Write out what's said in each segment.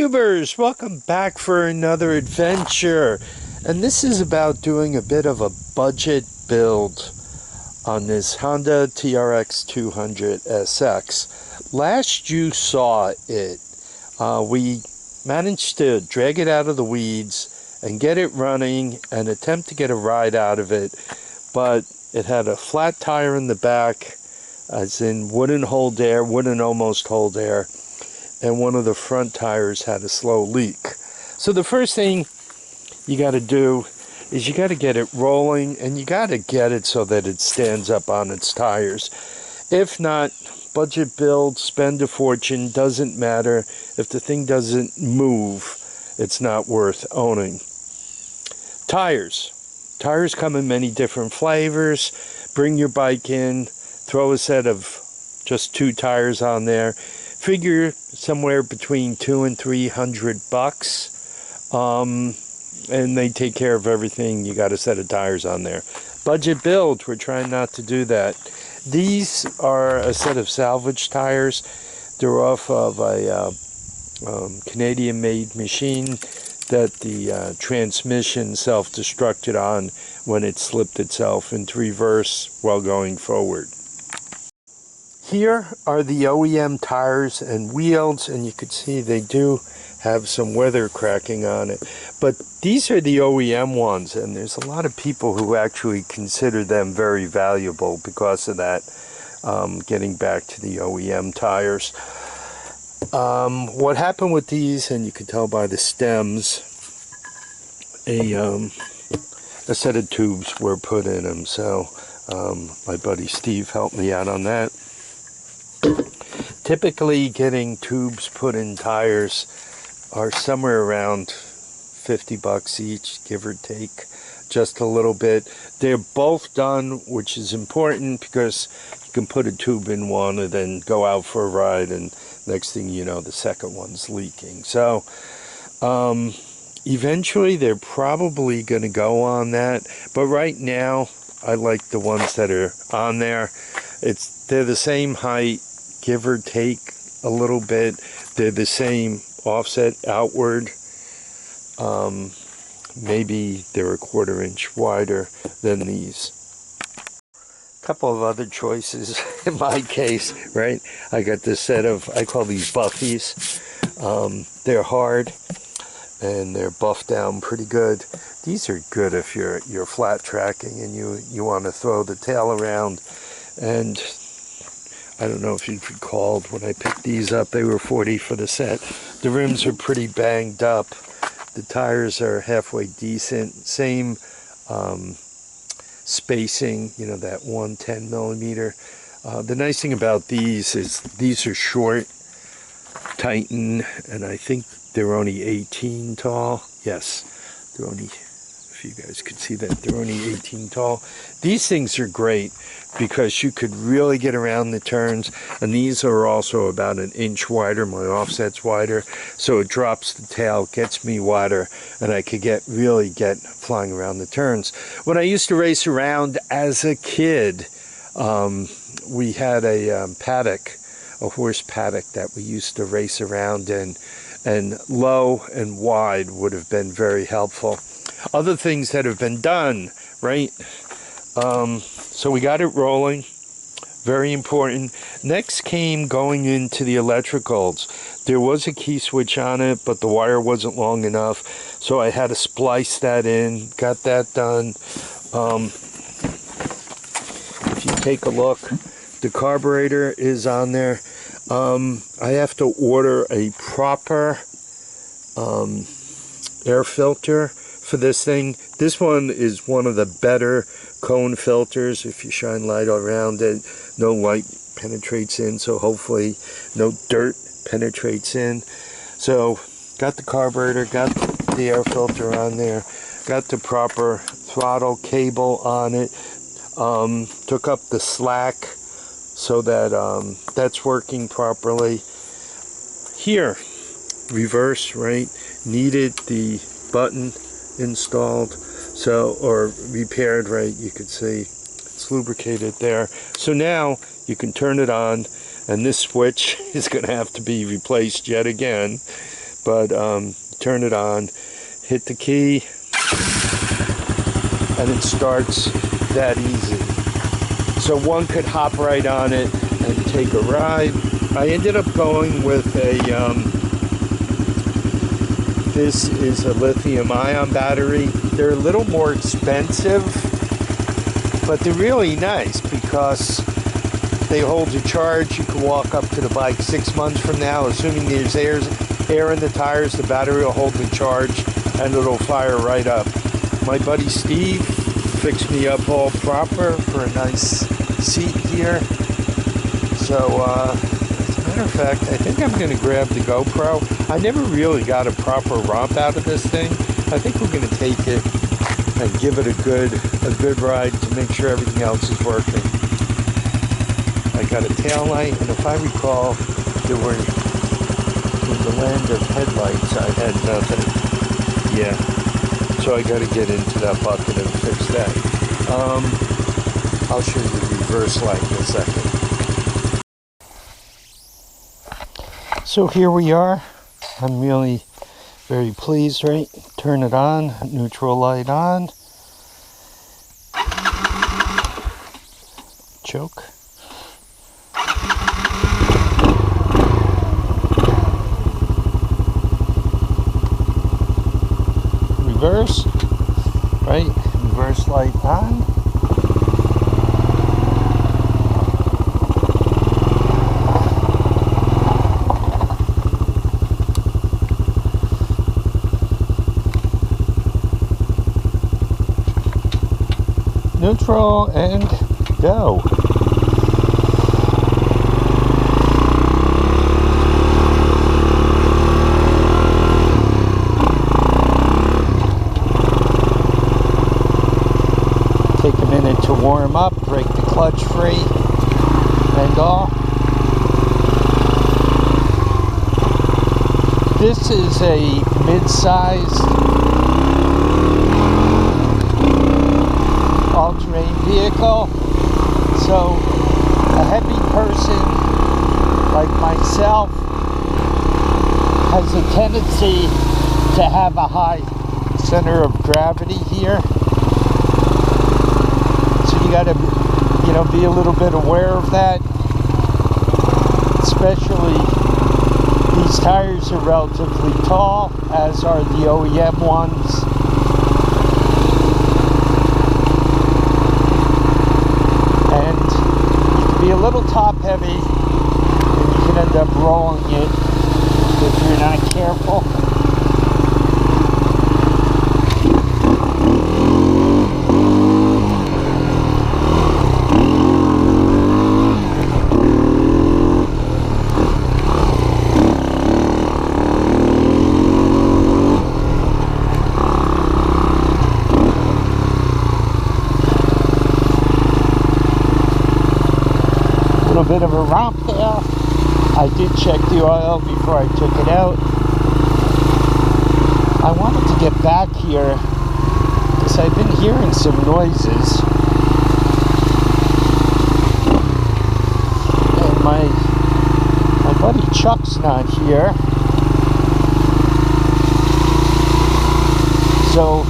YouTubers, welcome back for another adventure. And this is about doing a bit of a budget build on this Honda TRX 200 SX. Last you saw it, we managed to drag it out of the weeds and get it running and attempt to get a ride out of it. But it had a flat tire in the back, as in wouldn't almost hold air. And one of the front tires had a slow leak. So the first thing you got to do is you got to get it rolling, and you got to get it so that it stands up on its tires. If not, budget build, spend a fortune, doesn't matter. If the thing doesn't move, it's not worth owning. Tires. Tires come in many different flavors. Bring your bike in, throw a set of just 2 tires on there. Figure somewhere between $200 and $300, and they take care of everything. You got a set of tires on there. Budget build, we're trying not to do that. These are a set of salvage tires. They're off of a Canadian-made machine that the transmission self-destructed on when it slipped itself into reverse while going forward. Here are the OEM tires and wheels, and you can see they do have some weather cracking on it. But these are the OEM ones, and there's a lot of people who actually consider them very valuable because of that. Getting back to the OEM tires. What happened with these, and you can tell by the stems, a set of tubes were put in them. So my buddy Steve helped me out on that. Typically getting tubes put in tires are somewhere around $50 each, give or take, just a little bit. They're both done, which is important because you can put a tube in one and then go out for a ride, and next thing you know, the second one's leaking. So eventually they're probably going to go on that, but right now I like the ones that are on there. They're the same height, give or take a little bit. They're the same offset outward. Maybe they're a 1/4 inch wider than these. A couple of other choices in my case, right? I got this set of, I call these buffies. They're hard and they're buffed down pretty good. These are good if you're flat tracking and you want to throw the tail around. And I don't know if you recalled when I picked these up, they were $40 for the set. The rims are pretty banged up. The tires are halfway decent. Same spacing, you know, that 110 millimeter. The nice thing about these is these are short, Titan, and I think they're only 18 tall. Yes, they're only, if you guys could see that, they're only 18 tall. These things are great because you could really get around the turns, and these are also about 1 inch wider. My offset's wider, so it drops the tail, gets me wider, and I could really get flying around the turns. When I used to race around as a kid, we had a paddock, a horse paddock that we used to race around in, and low and wide would have been very helpful. Other things that have been done, right? So we got it rolling, very important. Next came going into the electricals. There was a key switch on it, but the wire wasn't long enough, so I had to splice that in, got that done. If you take a look, the carburetor is on there. I have to order a proper air filter for this thing. This one is one of the better cone filters. If you shine light around it, no light penetrates in, so hopefully no dirt penetrates in. So got the carburetor, got the air filter on there, got the proper throttle cable on it, took up the slack so that that's working properly. Here, reverse, right, needed the button installed, so, or repaired, right, you could see it's lubricated there. So now you can turn it on, and this switch is going to have to be replaced yet again but turn it on, hit the key, and it starts that easy. So one could hop right on it and take a ride. I ended up going with a, this is a lithium-ion battery. They're a little more expensive, but they're really nice because they hold a charge. You can walk up to the bike 6 months from now, assuming there's air in the tires, the battery will hold the charge and it'll fire right up. My buddy Steve fixed me up all proper for a nice seat here. So, as a matter of fact, I think I'm going to grab the GoPro. I never really got a proper romp out of this thing. I think we're going to take it and give it a good ride to make sure everything else is working. I got a tail light, and if I recall, there were, in the land of headlights, I had nothing. Yeah, so I got to get into that bucket and fix that. I'll show you the reverse light in a second. So here we are. I'm really very pleased, right? Turn it on, neutral light on. Choke. Reverse, right? Reverse light on. Neutral and go. Take a minute to warm up, break the clutch free, and all. This is a mid-sized all-terrain vehicle, so a heavy person like myself has a tendency to have a high center of gravity here. You got to, be a little bit aware of that. Especially, these tires are relatively tall, as are the OEM ones. And you can be a little top heavy, and you can end up rolling it if you're not careful. Bit of a romp there. I did check the oil before I took it out. I wanted to get back here because I've been hearing some noises, and my buddy Chuck's not here, so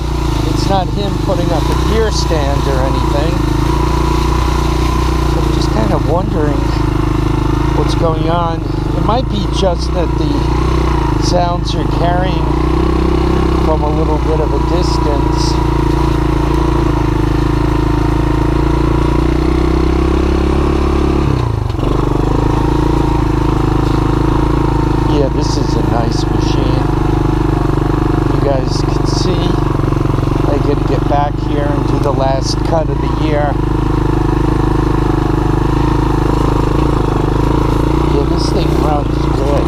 it's not him putting up a gear stand or anything. Kind of wondering what's going on. It might be just that the sounds are carrying from a little bit of a distance. Yeah, this is a nice machine. You guys can see I get to get back here and do the last cut of the year. This thing runs good.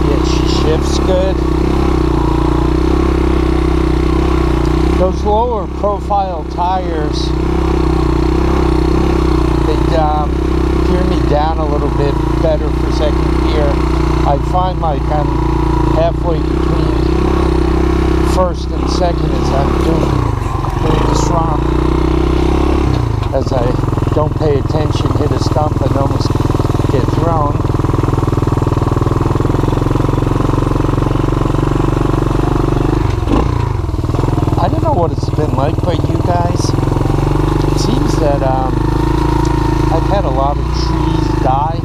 Yeah, she shifts good. Those lower profile tires, they gear me down a little bit better for second gear. I find like I'm halfway between first and second as I'm doing this romp. As I don't pay attention, hit a stump and almost get thrown. I don't know what it's been like by you guys. It seems that I've had a lot of trees die.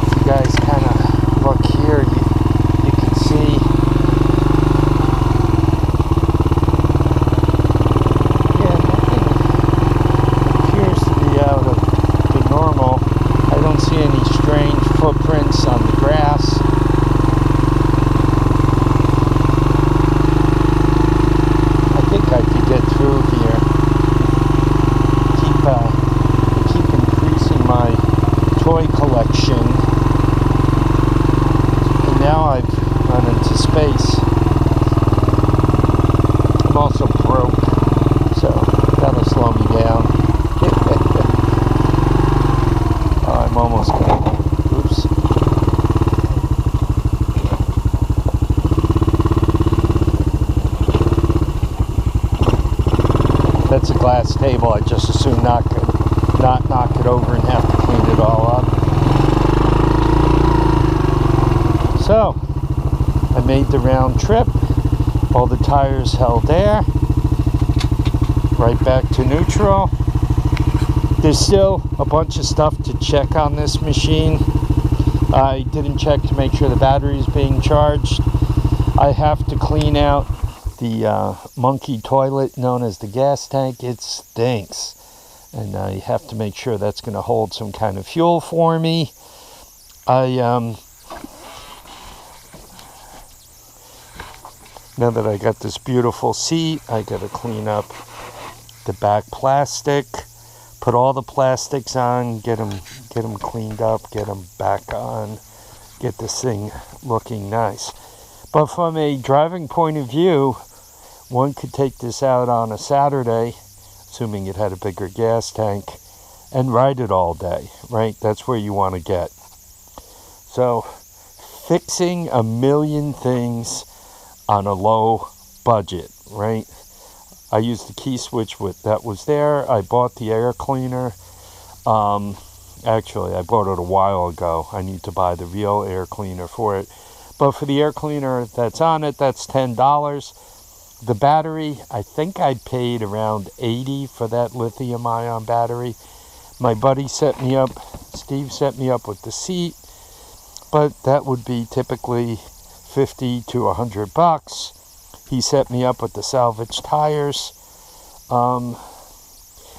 If you guys kind of look here, you can see. Yeah, nothing appears to be out of the normal. I don't see any strange footprints on the grass. I think I could get through here. Keep increasing my toy collection. And now I've run into space. I'm also broke, so that'll slow me down. Oh, I'm almost gonna. Oops. That's a glass table. I just as soon not knock it over and have to clean it all up. So, I made the round trip. All the tires held there. Right back to neutral. There's still a bunch of stuff to check on this machine. I didn't check to make sure the battery is being charged. I have to clean out the monkey toilet known as the gas tank. It stinks. And I have to make sure that's going to hold some kind of fuel for me. Now that I got this beautiful seat, I got to clean up the back plastic, put all the plastics on, get them cleaned up, get them back on, get this thing looking nice. But from a driving point of view, one could take this out on a Saturday, assuming it had a bigger gas tank, and ride it all day, right? That's where you want to get. So, fixing a million things on a low budget, right? I used the key switch that was there. I bought the air cleaner. Actually, I bought it a while ago. I need to buy the real air cleaner for it. But for the air cleaner that's on it, that's $10. The battery, I think I paid around $80 for that lithium-ion battery. My buddy set me up, Steve set me up with the seat, but that would be typically $50 to $100. He set me up with the salvage tires.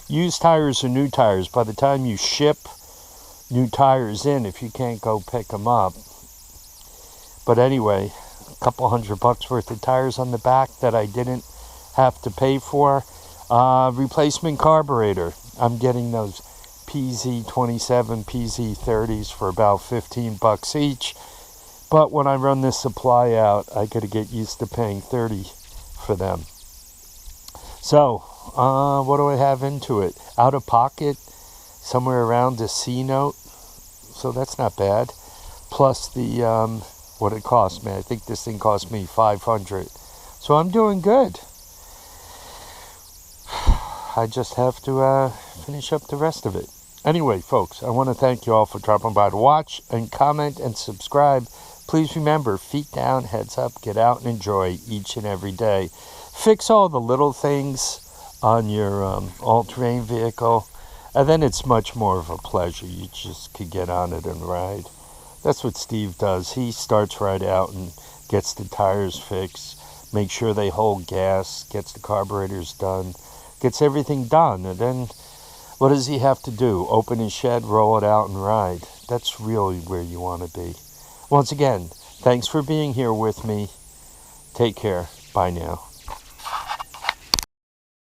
Used tires are new tires. By the time you ship new tires in, if you can't go pick them up. But anyway, a couple $100 worth of tires on the back that I didn't have to pay for. Replacement carburetor. I'm getting those PZ27, PZ30s for about $15 each. But when I run this supply out, I got to get used to paying $30 for them. So, what do I have into it? Out of pocket, somewhere around a C note. So that's not bad. Plus the what it cost me. I think this thing cost me $500. So I'm doing good. I just have to finish up the rest of it. Anyway, folks, I want to thank you all for dropping by to watch and comment and subscribe. Please remember, feet down, heads up, get out and enjoy each and every day. Fix all the little things on your all-terrain vehicle, and then it's much more of a pleasure. You just could get on it and ride. That's what Steve does. He starts right out and gets the tires fixed, makes sure they hold gas, gets the carburetors done, gets everything done. And then what does he have to do? Open his shed, roll it out, and ride. That's really where you want to be. Once again, thanks for being here with me. Take care. Bye now.